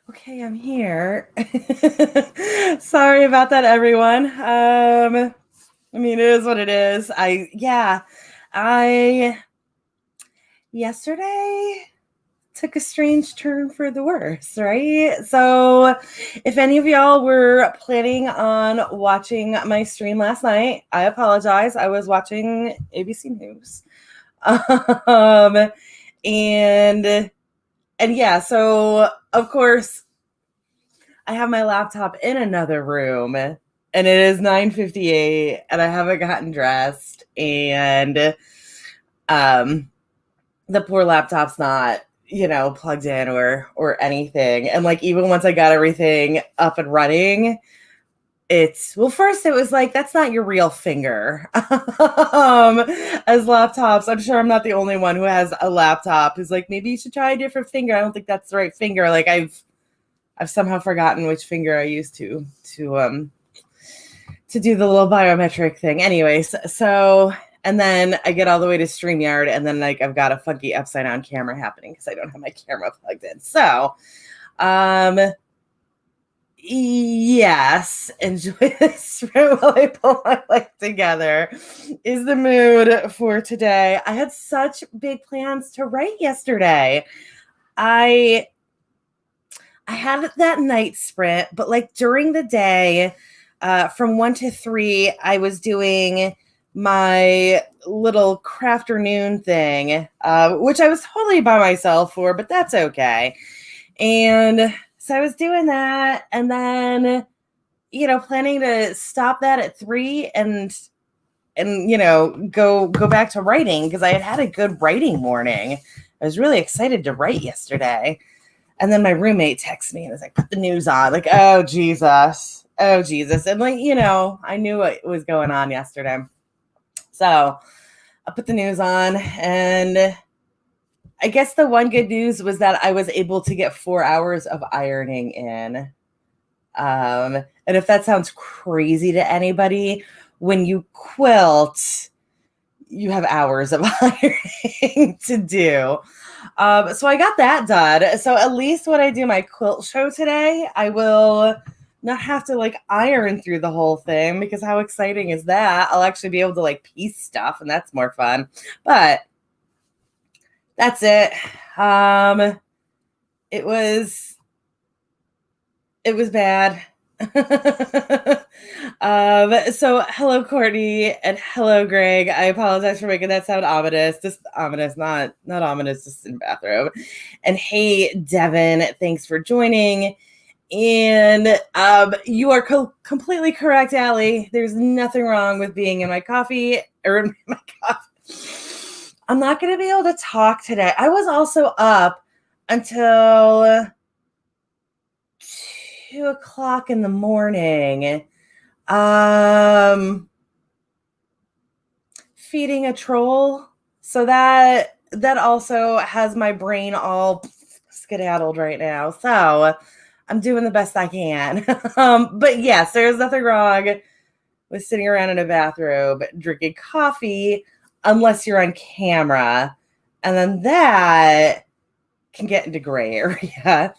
Okay, I'm here. Sorry about that, everyone. It is what it is. I yesterday took a strange turn for the worse, right? So, if any of y'all were planning on watching my stream last night, I apologize. I was watching ABC News. Um, and yeah, so of course I have my laptop in another room and it is 9:58 and I haven't gotten dressed and um the poor laptop's not, plugged in or anything. And like even once I got everything up and running, first it was like that's not your real finger. As laptops, I'm sure I'm not the only one who has a laptop who's like maybe you should try a different finger. I don't think that's the right finger. Like I've somehow forgotten which finger I used to do the little biometric thing. Anyways, so and then I get all the way to StreamYard, and then like I've got a funky upside down camera happening because I don't have my camera plugged in. So, yes, enjoy this while I pull my life together. Is the mood for today? I had such big plans to write yesterday. I had that night sprint, but like during the day, from 1 to 3, I was doing my little crafternoon thing, which I was totally by myself for, but that's okay. And so I was doing that, and then, planning to stop that at 3 and go back to writing because I had a good writing morning. I was really excited to write yesterday. And then my roommate texted me and was like, put the news on. Like, oh, Jesus. Oh, Jesus. And like, I knew what was going on yesterday. So I put the news on. And I guess the one good news was that I was able to get 4 hours of ironing in. And if that sounds crazy to anybody, when you quilt, you have hours of ironing to do. So I got that done. So at least when I do my quilt show today, I will not have to like iron through the whole thing because how exciting is that? I'll actually be able to like piece stuff and that's more fun. But that's it. It was bad. So hello Courtney and hello Greg. I apologize for making that sound ominous. Just ominous, not ominous, just in the bathroom. And hey Devin, thanks for joining. And you are completely correct, Allie. There's nothing wrong with being in my coffee or in my coffee. I'm not going to be able to talk today. I was also up until 2:00 in the morning, feeding a troll. So that also has my brain all skedaddled right now. So I'm doing the best I can. But yes, there's nothing wrong with sitting around in a bathrobe drinking coffee unless you're on camera. And then that can get into gray area.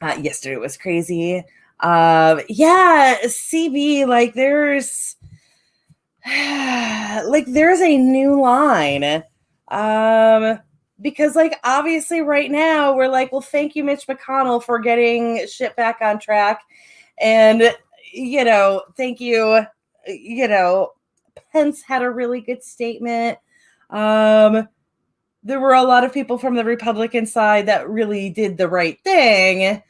Yesterday was crazy. CB, like there's a new line. Because like obviously right now we're like, well, thank you, Mitch McConnell, for getting shit back on track. And thank you. Pence had a really good statement. There were a lot of people from the Republican side that really did the right thing.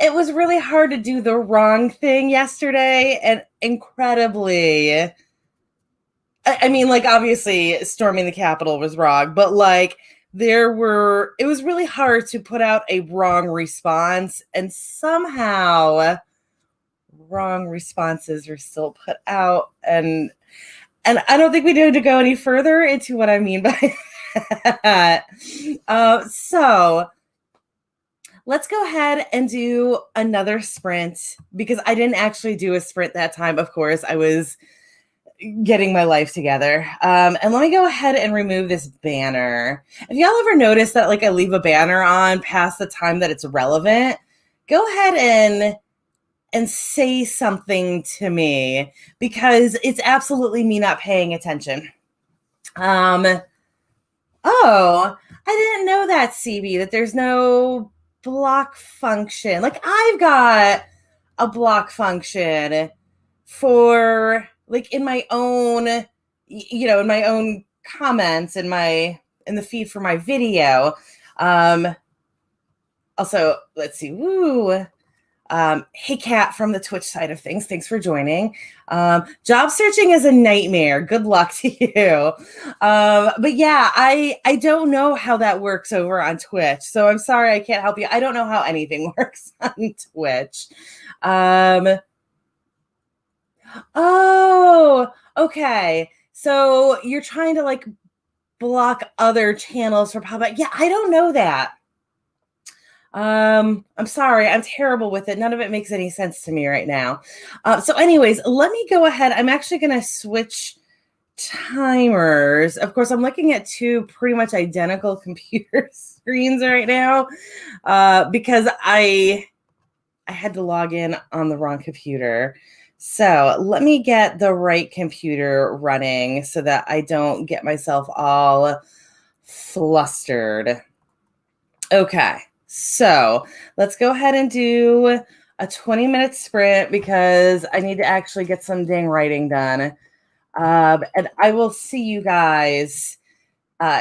It was really hard to do the wrong thing yesterday, and incredibly, obviously storming the Capitol was wrong, but like it was really hard to put out a wrong response, and somehow wrong responses are still put out, and I don't think we need to go any further into what I mean by that. So let's go ahead and do another sprint because I didn't actually do a sprint that time. Of course, I was getting my life together. And let me go ahead and remove this banner. If y'all ever notice that like I leave a banner on past the time that it's relevant, go ahead and say something to me, because it's absolutely me not paying attention. Oh, I didn't know that, CB, that there's no block function. Like I've got a block function for like in my own, in my own comments in the feed for my video. Also, let's see. Woo. Hey, Kat from the Twitch side of things. Thanks for joining. Job searching is a nightmare. Good luck to you. But yeah, I don't know how that works over on Twitch. So I'm sorry I can't help you. I don't know how anything works on Twitch. Oh, okay. So you're trying to like block other channels for pop-up. Yeah, I don't know that. I'm sorry, I'm terrible with it. None of it makes any sense to me right now. So anyways, let me go ahead. I'm actually going to switch timers. Of course, I'm looking at two pretty much identical computer screens right now because I had to log in on the wrong computer. So let me get the right computer running so that I don't get myself all flustered. Okay, so let's go ahead and do a 20-minute sprint because I need to actually get some dang writing done. And I will see you guys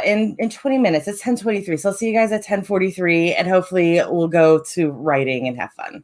in 20 minutes. It's 10:23, so I'll see you guys at 10:43, and hopefully we'll go to writing and have fun.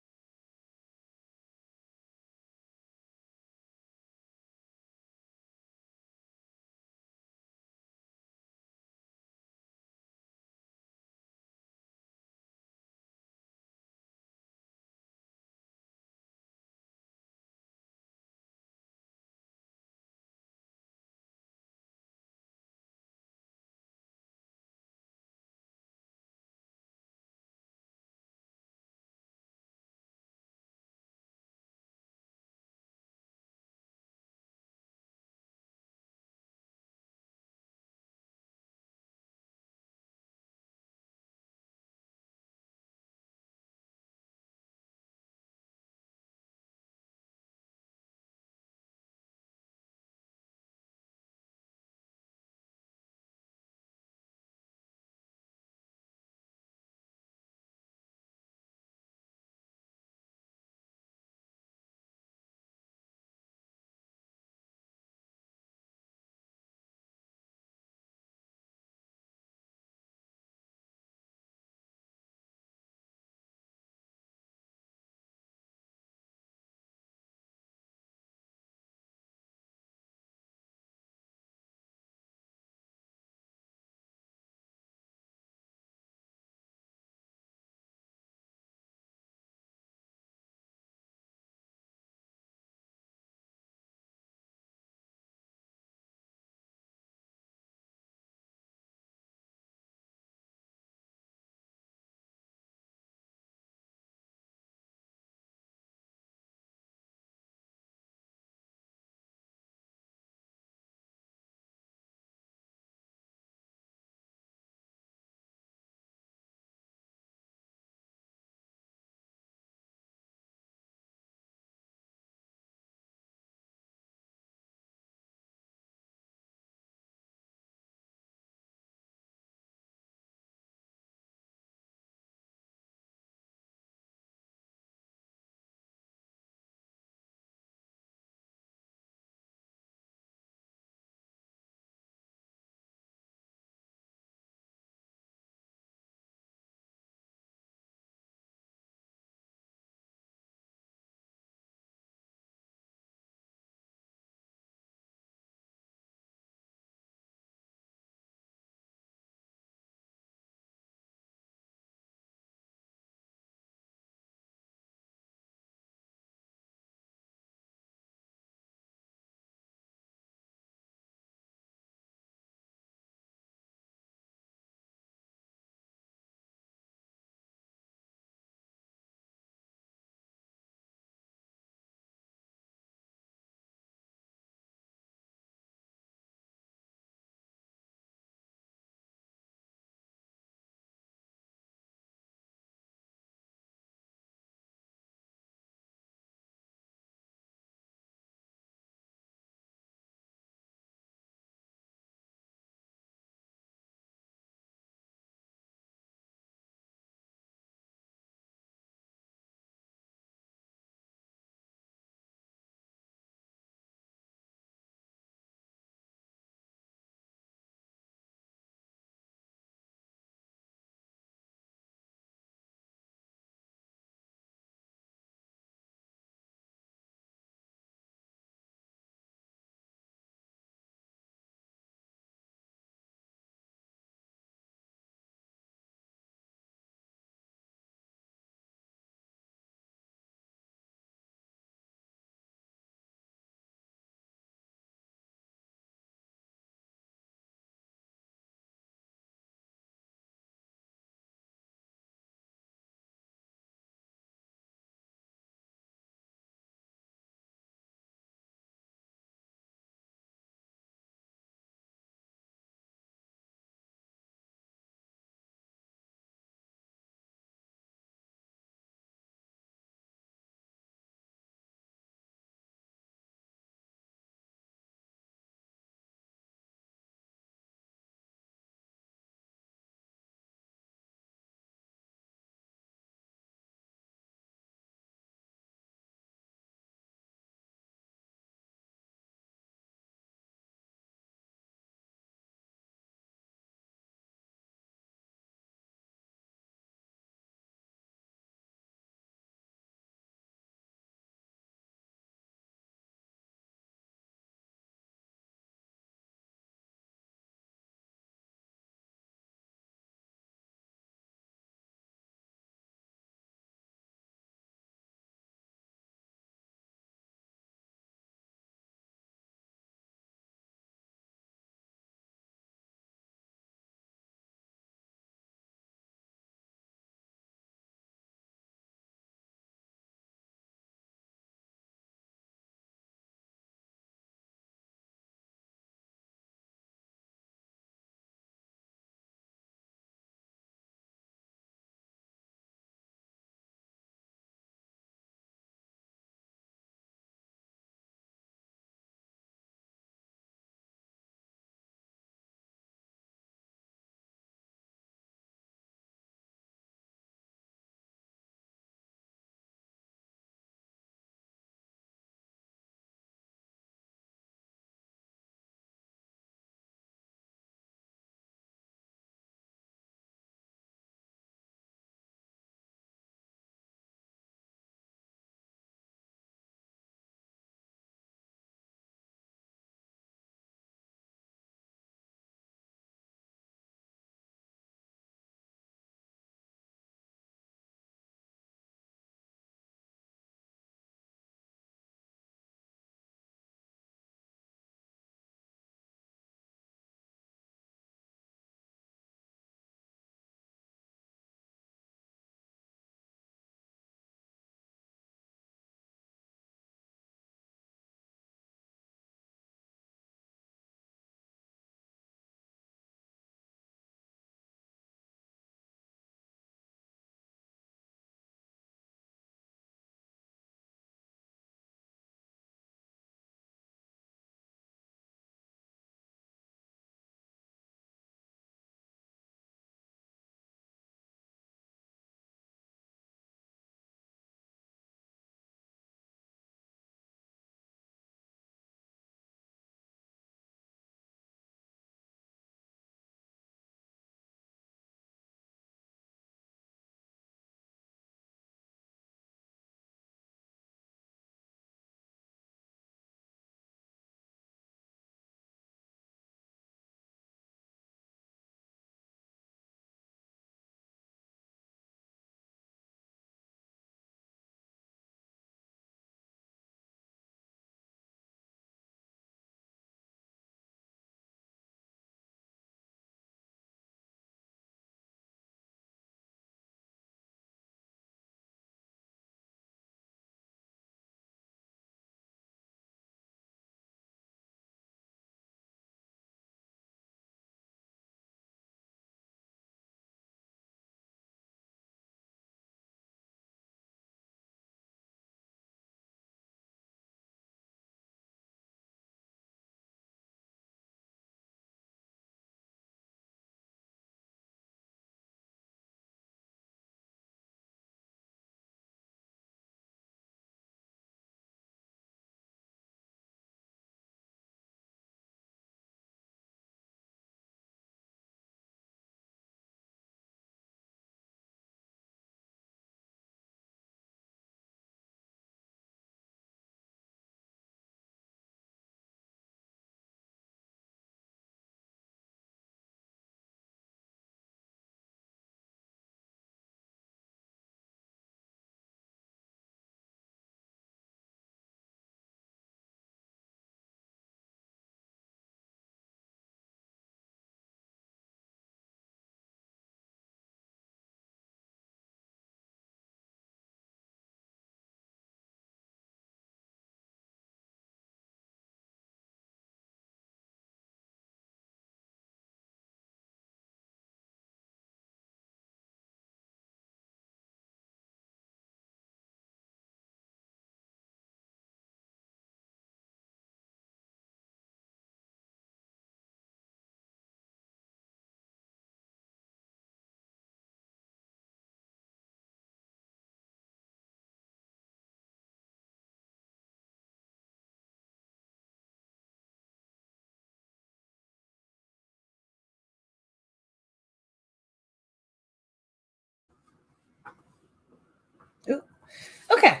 Okay,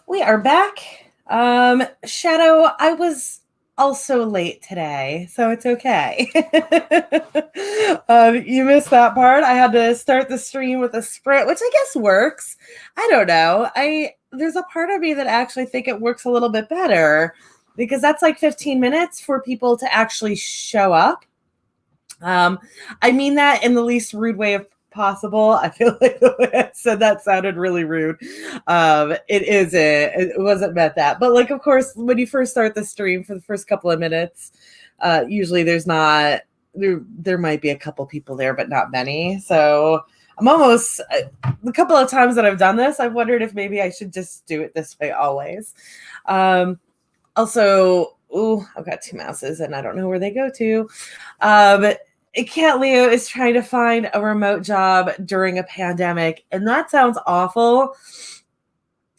we are back. Shadow, I was also late today, so it's okay. You missed that part. I had to start the stream with a sprint, which I guess works. I don't know. There's a part of me that actually think it works a little bit better because that's like 15 minutes for people to actually show up. I mean that in the least rude way of possible. I feel like the way I said that sounded really rude. It wasn't meant that. But like, of course, when you first start the stream for the first couple of minutes, usually there might be a couple people there, but not many. So I'm almost the couple of times that I've done this, I've wondered if maybe I should just do it this way always. Also, I've got two mouses and I don't know where they go to. Cat Leo is trying to find a remote job during a pandemic, and that sounds awful.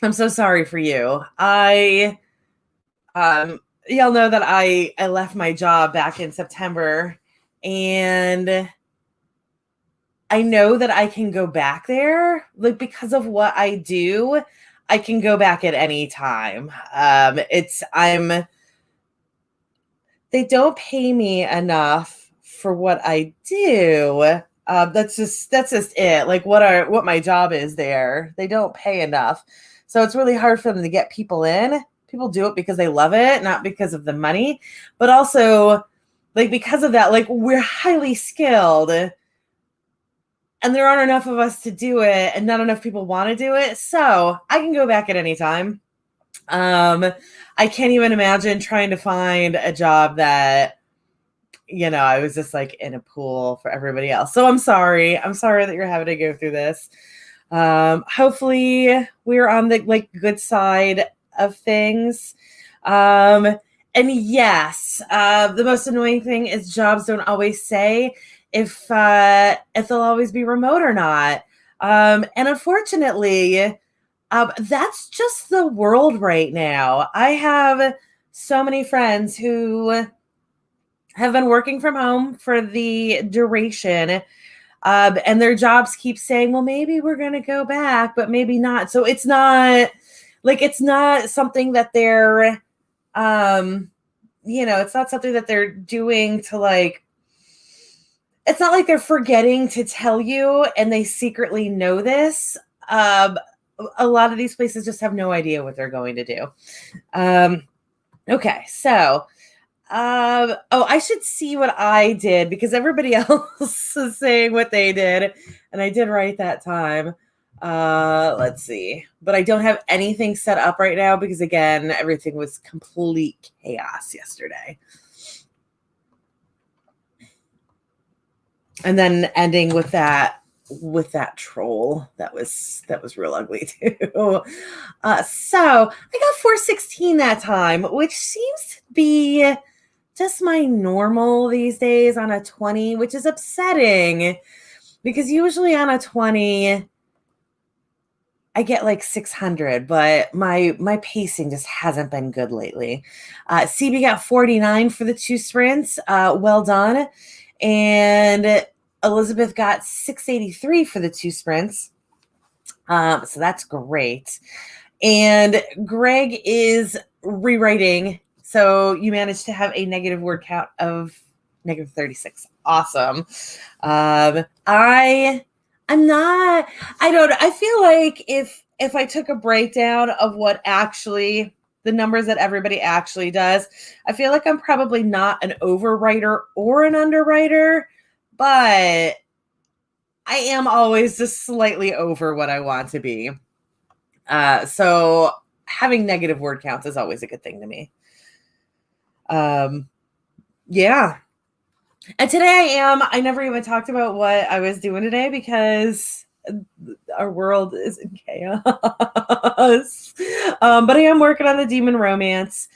I'm so sorry for you. Y'all know that I left my job back in September, and I know that I can go back there, like because of what I do. I can go back at any time. They don't pay me enough for what I do. That's just it. Like what my job is there. They don't pay enough. So it's really hard for them to get people in. People do it because they love it, not because of the money, but also like because of that, like we're highly skilled and there aren't enough of us to do it and not enough people want to do it. So I can go back at any time. I can't even imagine trying to find a job that, I was just like in a pool for everybody else. So I'm sorry. I'm sorry that you're having to go through this. Hopefully we're on the like good side of things. And yes, the most annoying thing is jobs don't always say if they'll always be remote or not. And unfortunately, that's just the world right now. I have so many friends who have been working from home for the duration, and their jobs keep saying, well, maybe we're going to go back, but maybe not. So it's not something that they're, it's not something that they're doing to like, it's not like they're forgetting to tell you and they secretly know this. A lot of these places just have no idea what they're going to do. Okay, so I should see what I did because everybody else is saying what they did, and I did right that time. Let's see, but I don't have anything set up right now because again, everything was complete chaos yesterday. And then ending with that troll that was real ugly too. So I got 416 that time, which seems to be just my normal these days on a 20, which is upsetting because usually on a 20 I get like 600, but my pacing just hasn't been good lately. CB got 49 for the 2 sprints. Well done. And Elizabeth got 683 for the 2 sprints. So that's great. And Greg is rewriting. So you managed to have a negative word count of negative 36. Awesome. I feel like if I took a breakdown of what actually the numbers that everybody actually does, I feel like I'm probably not an overwriter or an underwriter, but I am always just slightly over what I want to be. So having negative word counts is always a good thing to me. Yeah. And today I never even talked about what I was doing today because our world is in chaos. But I am working on the demon romance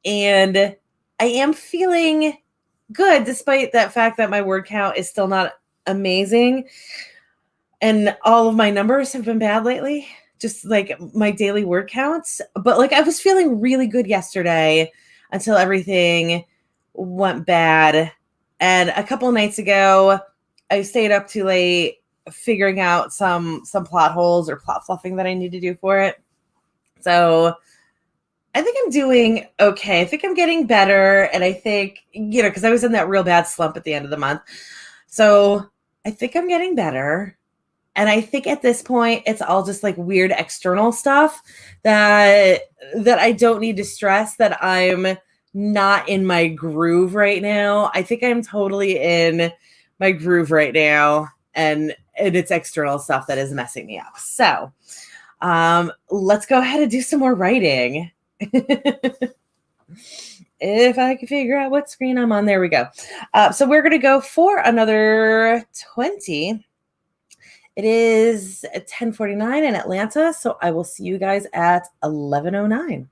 and I am feeling good despite that fact that my word count is still not amazing. And all of my numbers have been bad lately, just like my daily word counts. But like I was feeling really good yesterday until everything went bad. And a couple of nights ago, I stayed up too late figuring out some plot holes or plot fluffing that I need to do for it. So I think I'm doing okay. I think I'm getting better. And I think, because I was in that real bad slump at the end of the month. So I think I'm getting better. And I think at this point, it's all just like weird external stuff that I don't need to stress, that I'm not in my groove right now. I think I'm totally in my groove right now. And it's external stuff that is messing me up. So let's go ahead and do some more writing. If I can figure out what screen I'm on, there we go. So we're going to go for another 20. It is 10:49 in Atlanta, so I will see you guys at 11:09.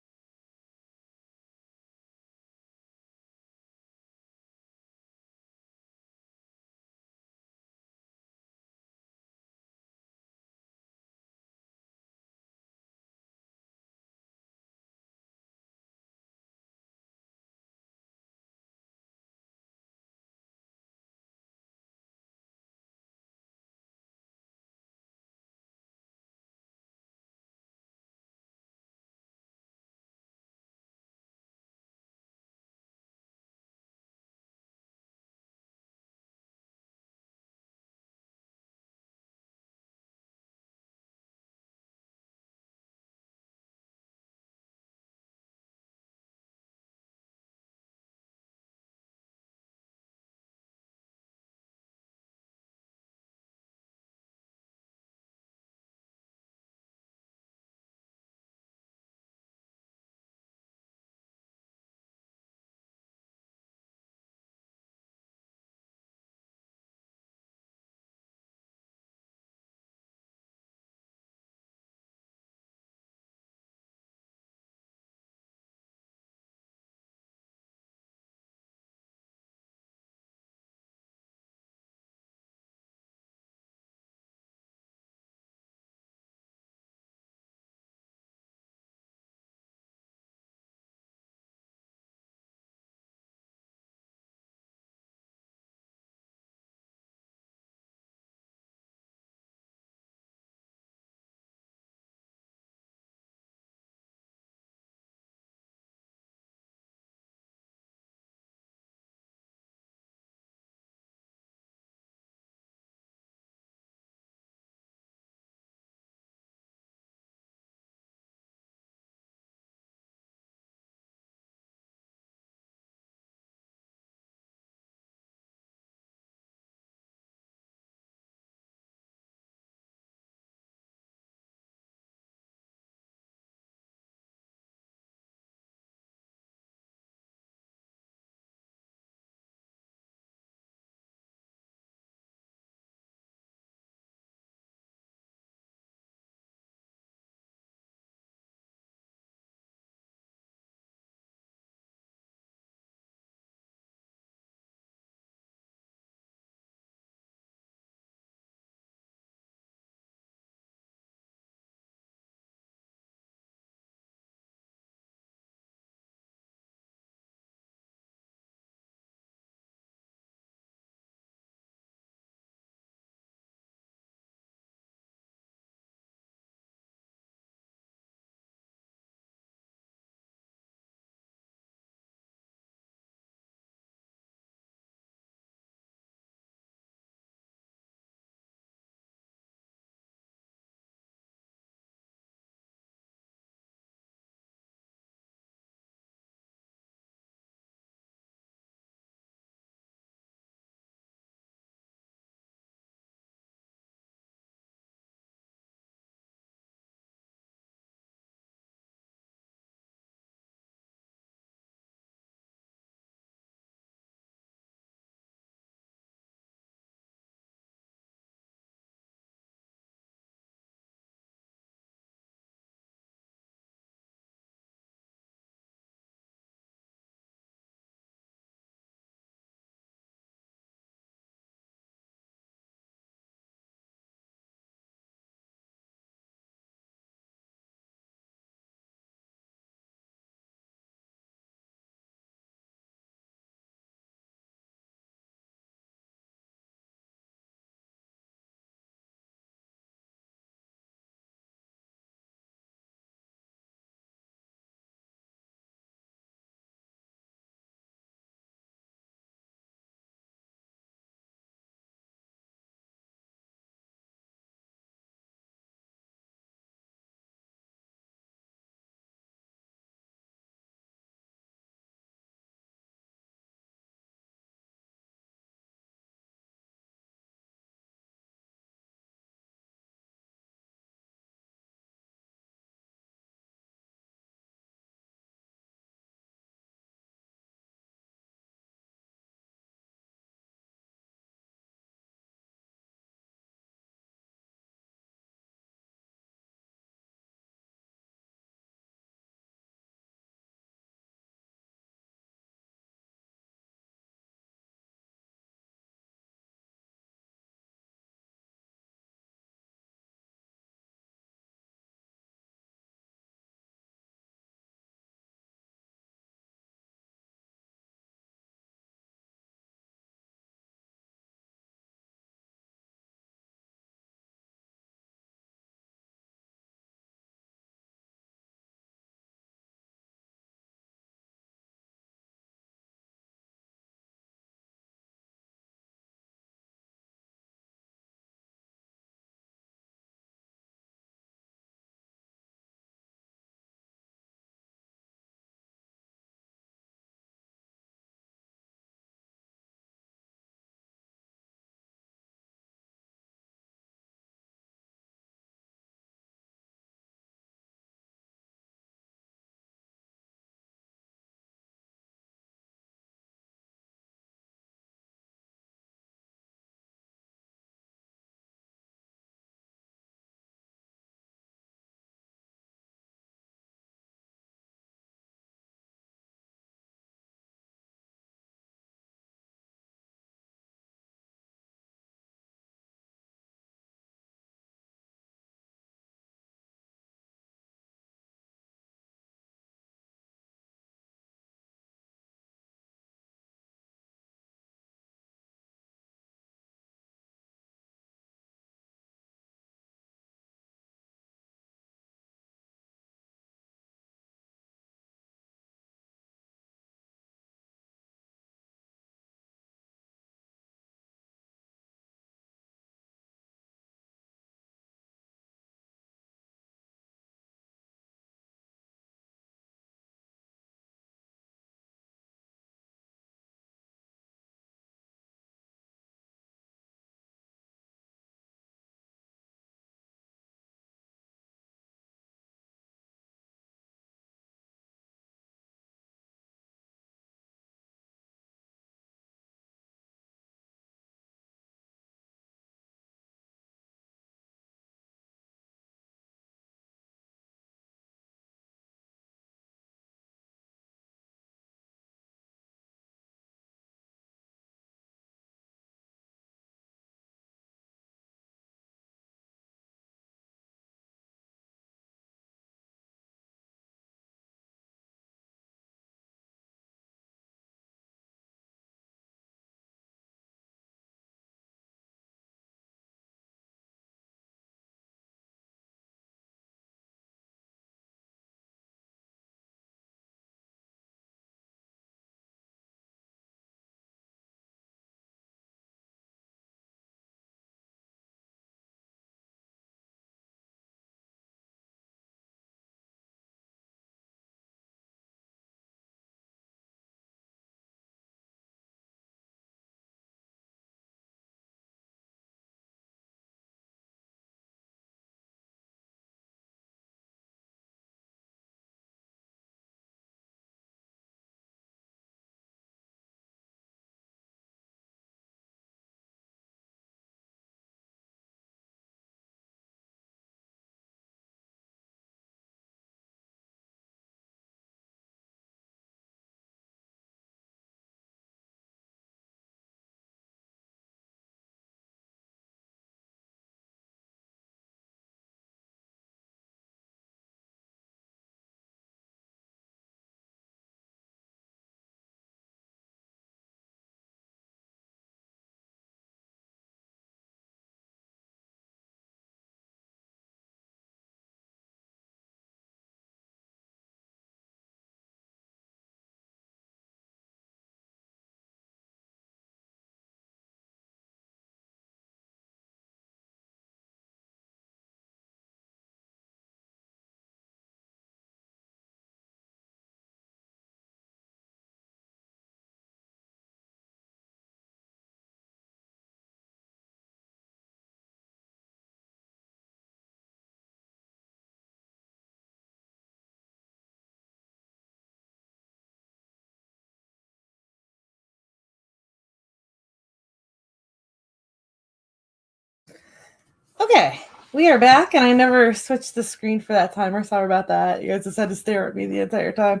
Okay, we are back, and I never switched the screen for that timer. Sorry about that. You guys just had to stare at me the entire time.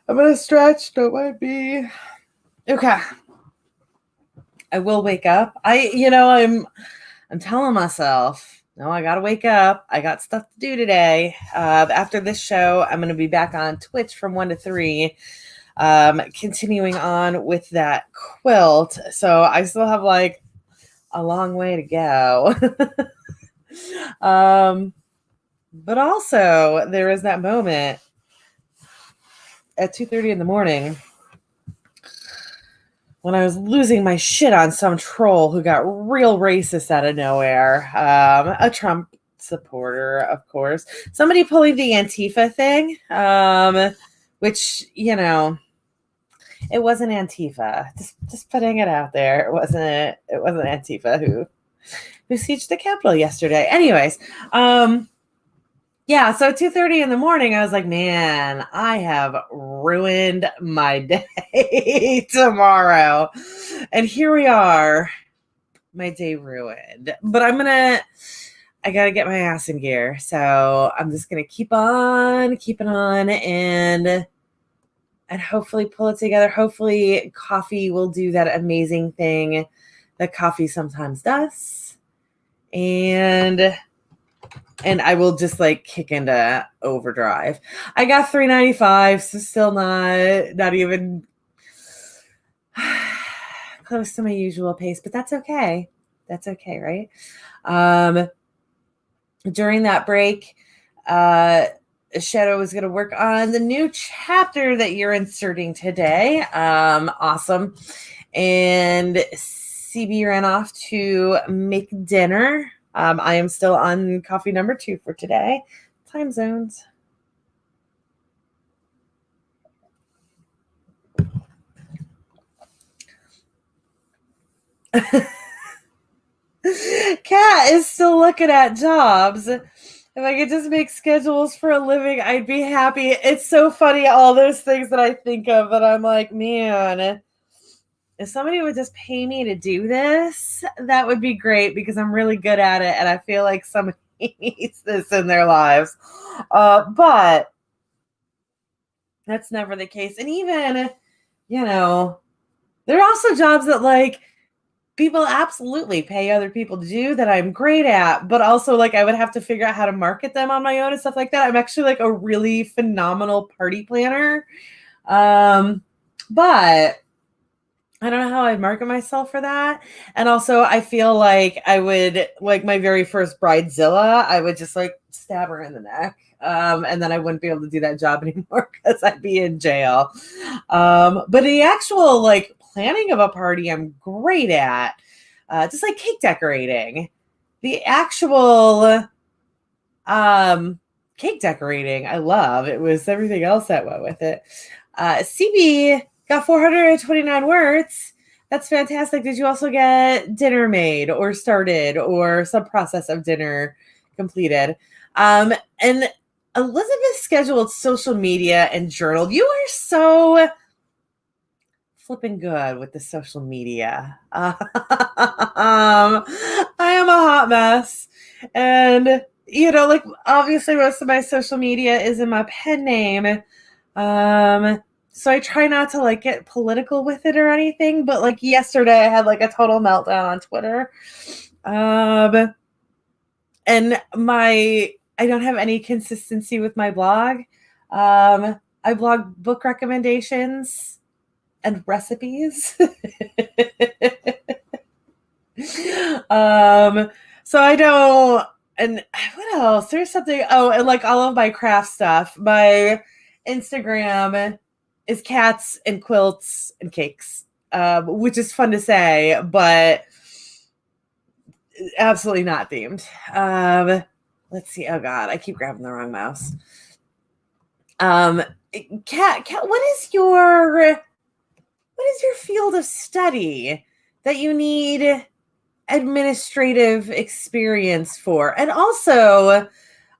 I'm gonna stretch. Don't mind me. Okay, I will wake up. I'm telling myself, no, I gotta wake up. I got stuff to do today. After this show, I'm gonna be back on Twitch from 1 to 3. Continuing on with that quilt. So I still have like a long way to go. But also there is that moment at 2:30 in the morning when I was losing my shit on some troll who got real racist out of nowhere. A Trump supporter, of course. Somebody pulling the Antifa thing, which, it wasn't Antifa. Just putting it out there. It wasn't Antifa who sieged the Capitol yesterday. Anyways, yeah, so 2:30 in the morning, I was like, man, I have ruined my day tomorrow. And here we are, my day ruined. But I got to get my ass in gear. So I'm just going to keep on keeping on and hopefully pull it together. Hopefully coffee will do that amazing thing that coffee sometimes does. And I will just like kick into overdrive. I got $3.95, so still not even close to my usual pace, but that's okay. That's okay, right? During that break, Shadow was going to work on the new chapter that you're inserting today. Awesome. And CB ran off to make dinner. I am still on coffee number 2 for today. Time zones. Kat is still looking at jobs. If I could just make schedules for a living, I'd be happy. It's so funny, all those things that I think of that I'm like, man, if somebody would just pay me to do this, that would be great because I'm really good at it. And I feel like somebody needs this in their lives. But that's never the case. And even, there are also jobs that like people absolutely pay other people to do that I'm great at, but also like I would have to figure out how to market them on my own and stuff like that. I'm actually like a really phenomenal party planner. But I don't know how I'd market myself for that. And also I feel like I would, like my very first bridezilla, I would just like stab her in the neck. And then I wouldn't be able to do that job anymore because I'd be in jail. But the actual like planning of a party, I'm great at. Just like cake decorating. The actual cake decorating, I love. It was everything else that went with it. CB got 429 words. That's fantastic. Did you also get dinner made or started or some process of dinner completed? And Elizabeth scheduled social media and journaled. You are so flipping good with the social media. I am a hot mess. And, like obviously most of my social media is in my pen name. So I try not to like get political with it or anything, but like yesterday I had like a total meltdown on Twitter. And I don't have any consistency with my blog. I blog book recommendations and recipes. So I don't, and what else? There's something, and like all of my craft stuff. My Instagram is cats and quilts and cakes, which is fun to say, but absolutely not themed. Let's see. Oh God, I keep grabbing the wrong mouse. Kat, what is your field of study that you need administrative experience for? And also,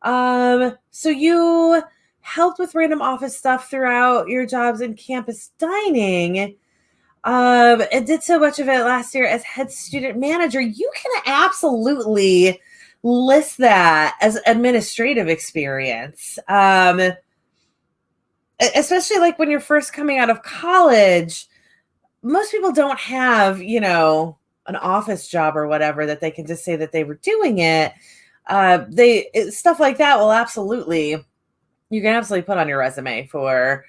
so you helped with random office stuff throughout your jobs in campus dining. And did so much of it last year as head student manager. You can absolutely list that as administrative experience. Especially like when you're first coming out of college, most people don't have, an office job or whatever that they can just say that they were doing it. Stuff like that will absolutely, you can absolutely put on your resume for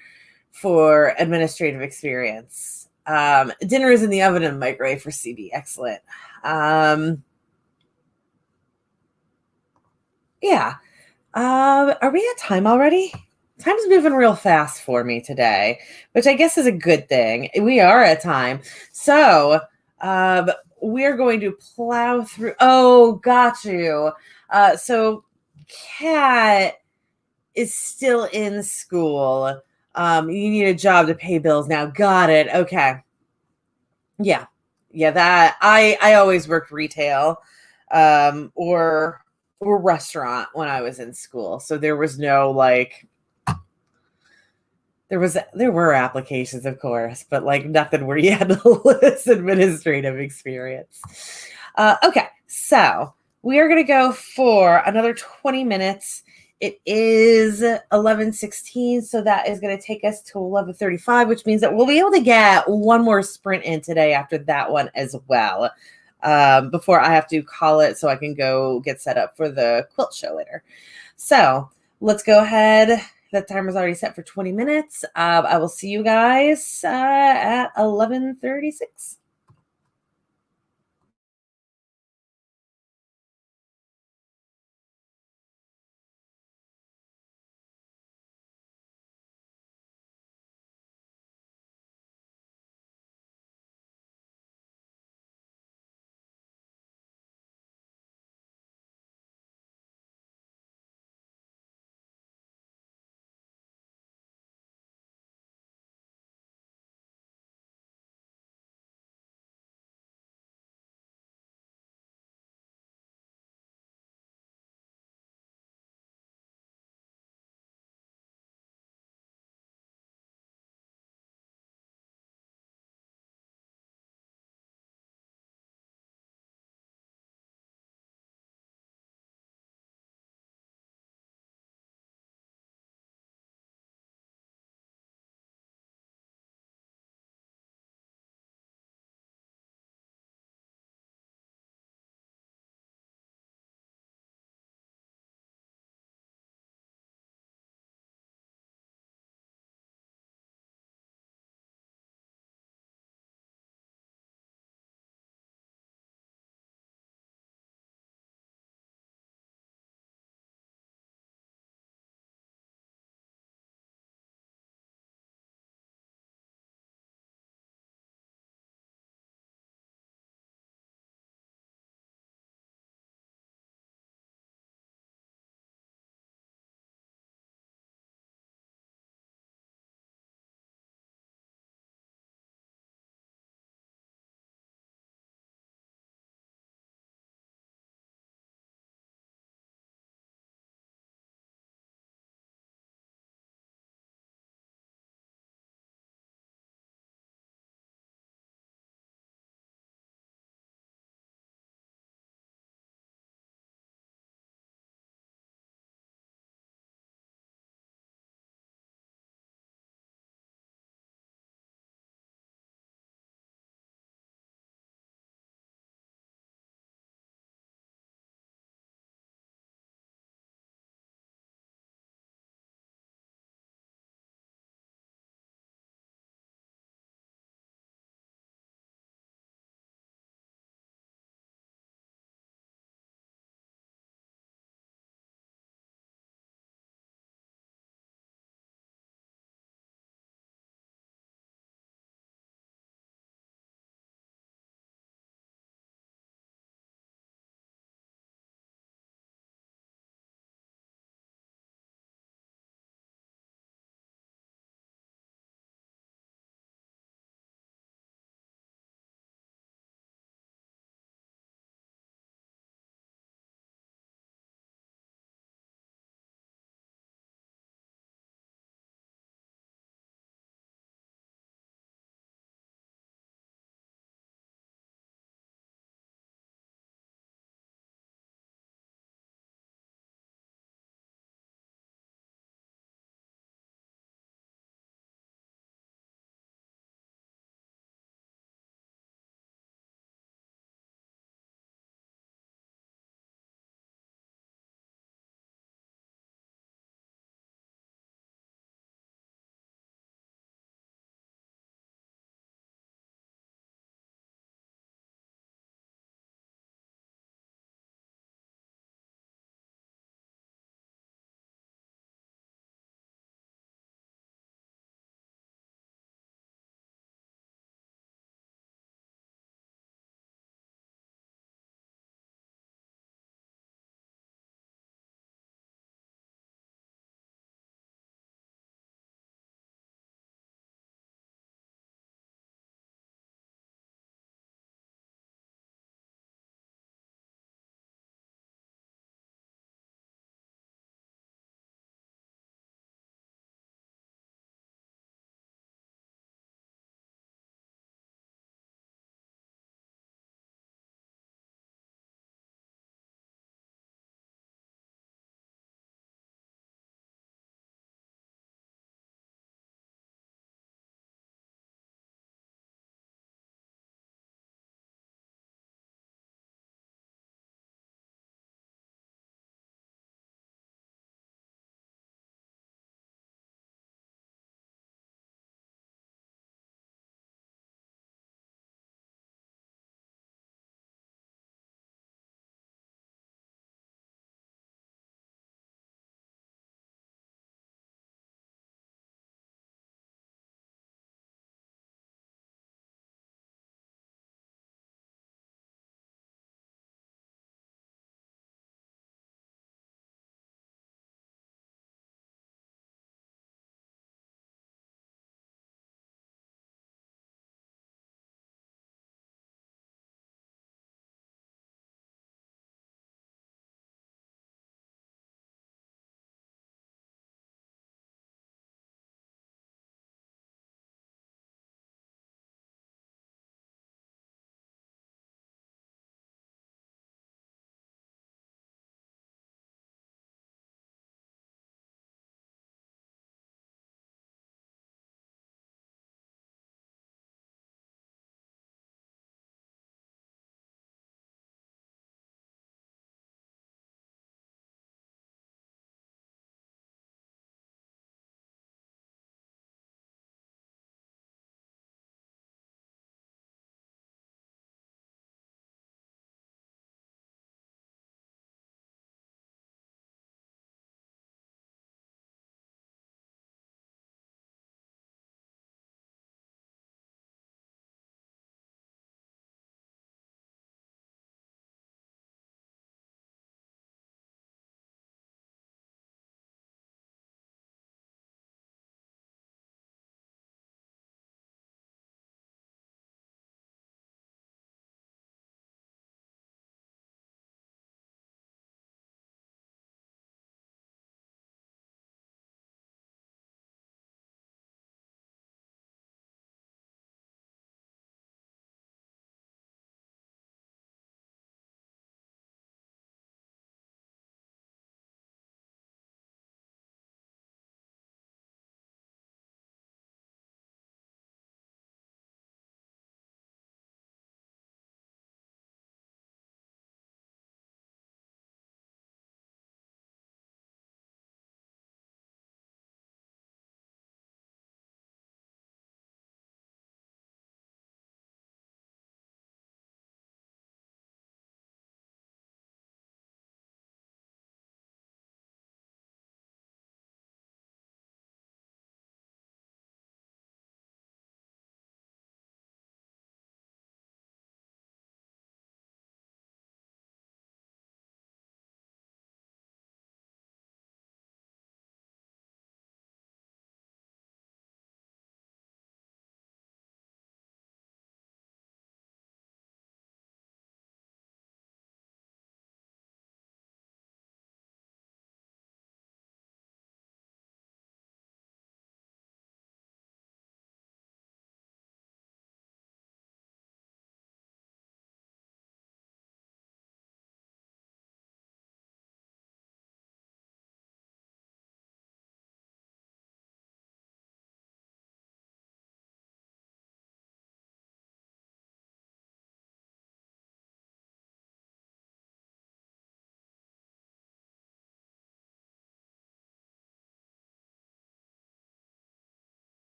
administrative experience. Dinner is in the oven and microwave for CB. Excellent. Yeah. Are we at time already? Time's moving real fast for me today, which I guess is a good thing. We are at time. So um, we're going to plow through. Oh, got you. So Kat is still in school. You need a job to pay bills now. Got it. Okay. Yeah. Yeah, that I always worked retail or restaurant when I was in school. So there was no like there were applications, of course, but like nothing where you had to list administrative experience. Okay, so we are going to go for another 20 minutes. It is 11:16, so that is going to take us to 11:35, which means that we'll be able to get one more sprint in today after that one as well. Before I have to call it so I can go get set up for the quilt show later. So let's go ahead. The timer's already set for 20 minutes. I will see you guys at 11:36.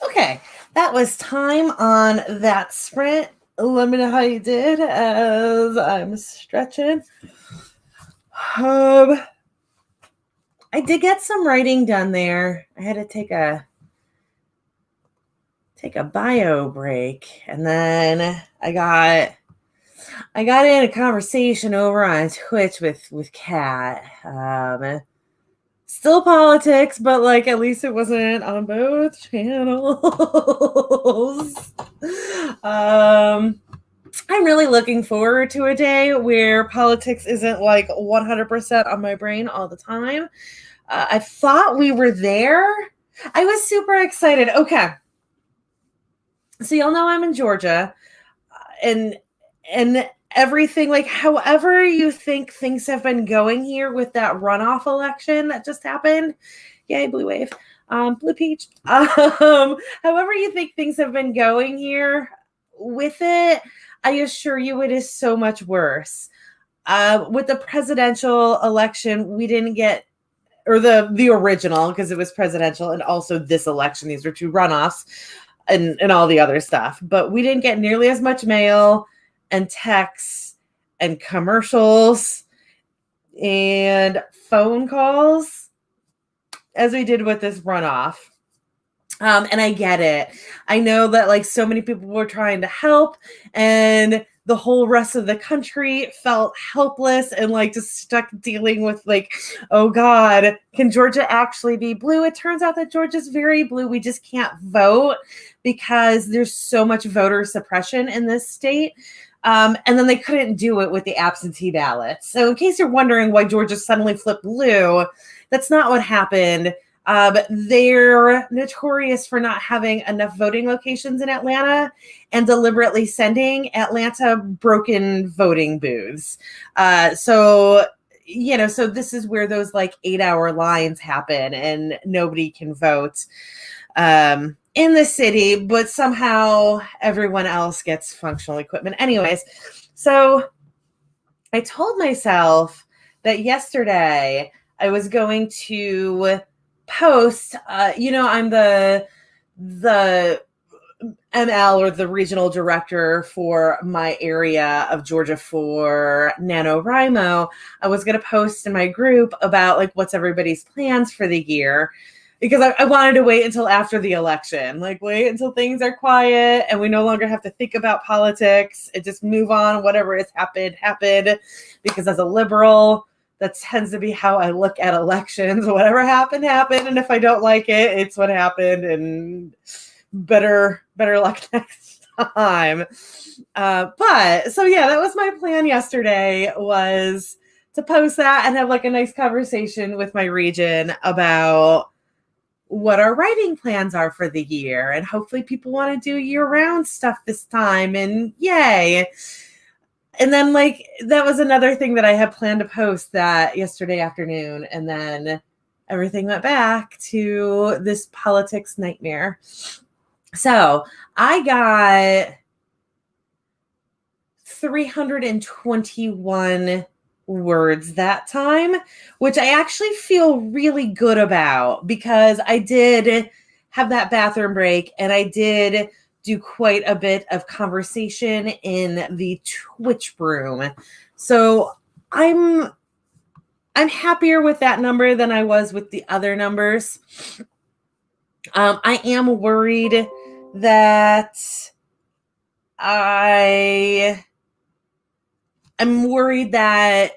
Okay, that was time on that sprint. Let me know how you did as I'm stretching. I did get some writing done there. I had to take a bio break, and then I got in a conversation over on Twitch with Kat. Still politics, but like at least it wasn't on both channels. I'm really looking forward to a day where politics isn't like 100% on my brain all the time. I thought we were there. I was super excited. Okay. So y'all know I'm in Georgia, and everything, like however you think things have been going here with that runoff election that just happened. Yay, blue wave. Blue peach. However you think things have been going here with it, I assure you it is so much worse. With the presidential election, we didn't get, or the original, because it was presidential, and also this election, these were two runoffs and all the other stuff, but we didn't get nearly as much mail and texts and commercials and phone calls as we did with this runoff. And I get it. I know that like so many people were trying to help, and the whole rest of the country felt helpless and like just stuck dealing with like, oh God, can Georgia actually be blue? It turns out that Georgia's very blue. We just can't vote because there's so much voter suppression in this state. And then they couldn't do it with the absentee ballots. So in case you're wondering why Georgia suddenly flipped blue, that's not what happened. They're notorious for not having enough voting locations in Atlanta and deliberately sending Atlanta broken voting booths. So this is where those like 8-hour lines happen and nobody can vote in the city, but somehow everyone else gets functional equipment. Anyways, so I told myself that yesterday I was going to post, I'm the ML, or the regional director for my area of Georgia for NaNoWriMo. I was going to post in my group about like what's everybody's plans for the year, because I wanted to wait until after the election, like wait until things are quiet and we no longer have to think about politics and just move on. Whatever has happened, because as a liberal, that tends to be how I look at elections. Whatever happened. And if I don't like it, it's what happened, and better luck next time. But so yeah, that was my plan yesterday, was to post that and have like a nice conversation with my region about what our writing plans are for the year. And hopefully people want to do year-round stuff this time, and yay. And then like that was another thing that I had planned to post that yesterday afternoon, and then everything went back to this politics nightmare. So I got 321 words that time, which I actually feel really good about, because I did have that bathroom break and I did do quite a bit of conversation in the Twitch room. So I'm happier with that number than I was with the other numbers. I am worried that I'm worried that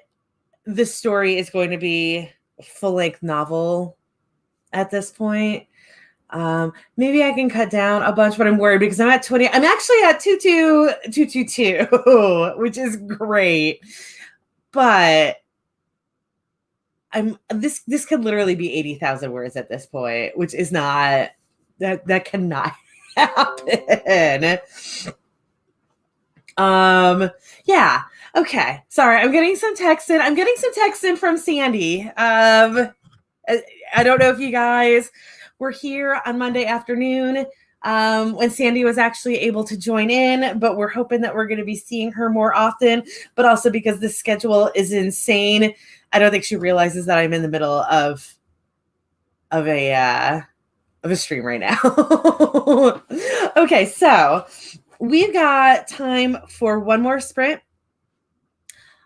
this story is going to be a full-length novel at this point. Maybe I can cut down a bunch, but I'm worried because I'm at 20. I'm actually at 22222, which is great. But this could literally be 80,000 words at this point, which is not, that cannot happen. Yeah. Okay. Sorry. I'm getting some text in from Sandy. I don't know if you guys were here on Monday afternoon when Sandy was actually able to join in, but we're hoping that we're going to be seeing her more often, but also because the schedule is insane. I don't think she realizes that I'm in the middle of a of a stream right now. Okay, so we've got time for one more sprint.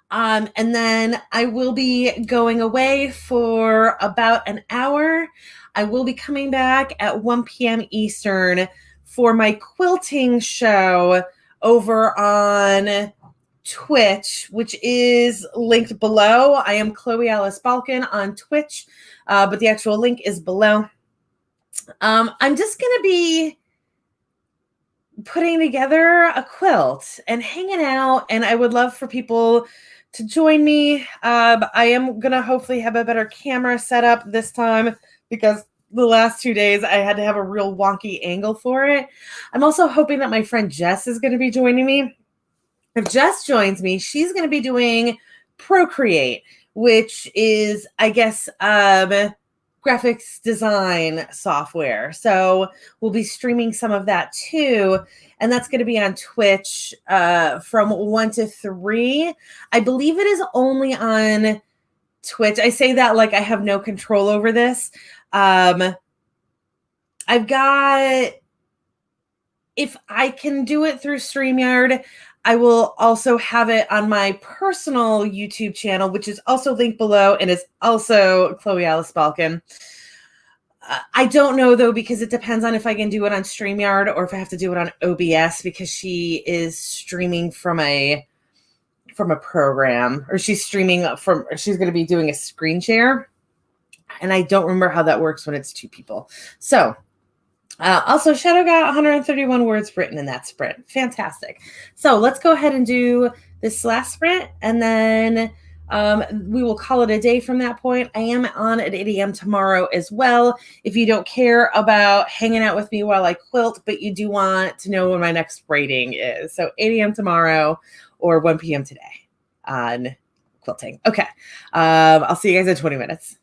And then I will be going away for about an hour. I will be coming back at 1 p.m. Eastern for my quilting show over on Twitch, which is linked below. I am Chloe Alice Balkin on Twitch, but the actual link is below. I'm just going to be putting together a quilt and hanging out, and I would love for people to join me. I am going to hopefully have a better camera setup this time because the last 2 days I had to have a real wonky angle for it. I'm also hoping that my friend Jess is going to be joining me. If Jess joins me, she's going to be doing Procreate, which is, I guess, graphics design software. So we'll be streaming some of that too. And that's going to be on Twitch from 1 to 3. I believe it is only on Twitch. I say that like I have no control over this. I've got, if I can do it through StreamYard, I will also have it on my personal YouTube channel, which is also linked below and is also Chloe Alice Balkin. I don't know, though, because it depends on if I can do it on StreamYard or if I have to do it on OBS, because she is streaming from a program, or she's streaming from, she's going to be doing a screen share. And I don't remember how that works when it's 2 people. So also, Shadow got 131 words written in that sprint. Fantastic. So let's go ahead and do this last sprint, and then we will call it a day from that point. I am on at 8 a.m. tomorrow as well. If you don't care about hanging out with me while I quilt, but you do want to know when my next rating is. So 8 a.m. tomorrow or 1 p.m. today on quilting. Okay. I'll see you guys in 20 minutes.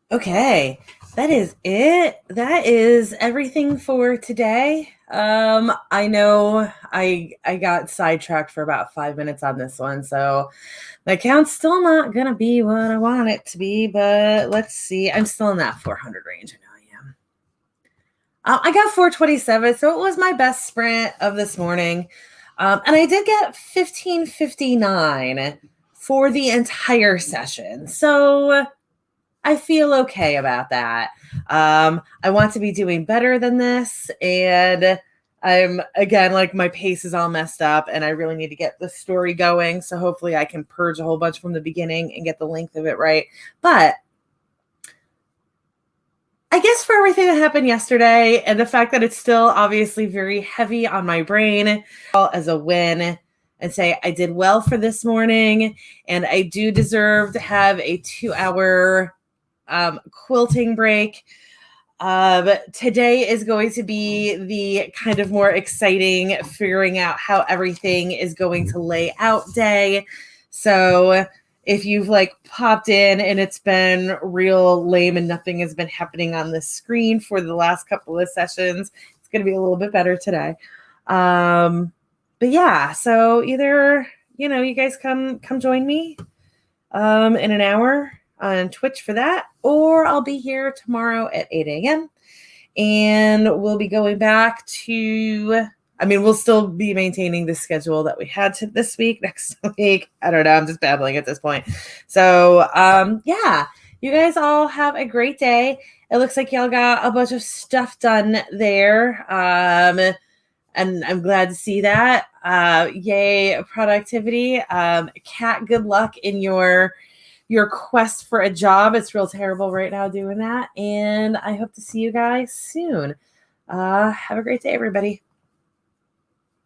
Okay, that is it. That is everything for today. I know I got sidetracked for about 5 minutes on this one, so my count's still not gonna be what I want it to be, but let's see. I'm still in that 400 range. I know I am. I got 427, so it was my best sprint of this morning. And I did get 1559 for the entire session. So I feel okay about that. I want to be doing better than this. And I'm, again, like my pace is all messed up and I really need to get the story going. So hopefully I can purge a whole bunch from the beginning and get the length of it right. But I guess for everything that happened yesterday and the fact that it's still obviously very heavy on my brain as a win, and say I did well for this morning and I do deserve to have a 2-hour quilting break. Today is going to be the kind of more exciting figuring out how everything is going to lay out day. So if you've like popped in and it's been real lame and nothing has been happening on the screen for the last couple of sessions, it's going to be a little bit better today. But yeah, so either, you guys come join me in an hour on Twitch for that, or I'll be here tomorrow at 8 a.m. and we'll be going back to, we'll still be maintaining the schedule that we had to this week, next week. I don't know. I'm just babbling at this point. So, yeah, you guys all have a great day. It looks like y'all got a bunch of stuff done there. And I'm glad to see that. Yay, productivity. Kat, good luck in your quest for a job. It's real terrible right now doing that. And I hope to see you guys soon. Have a great day, everybody.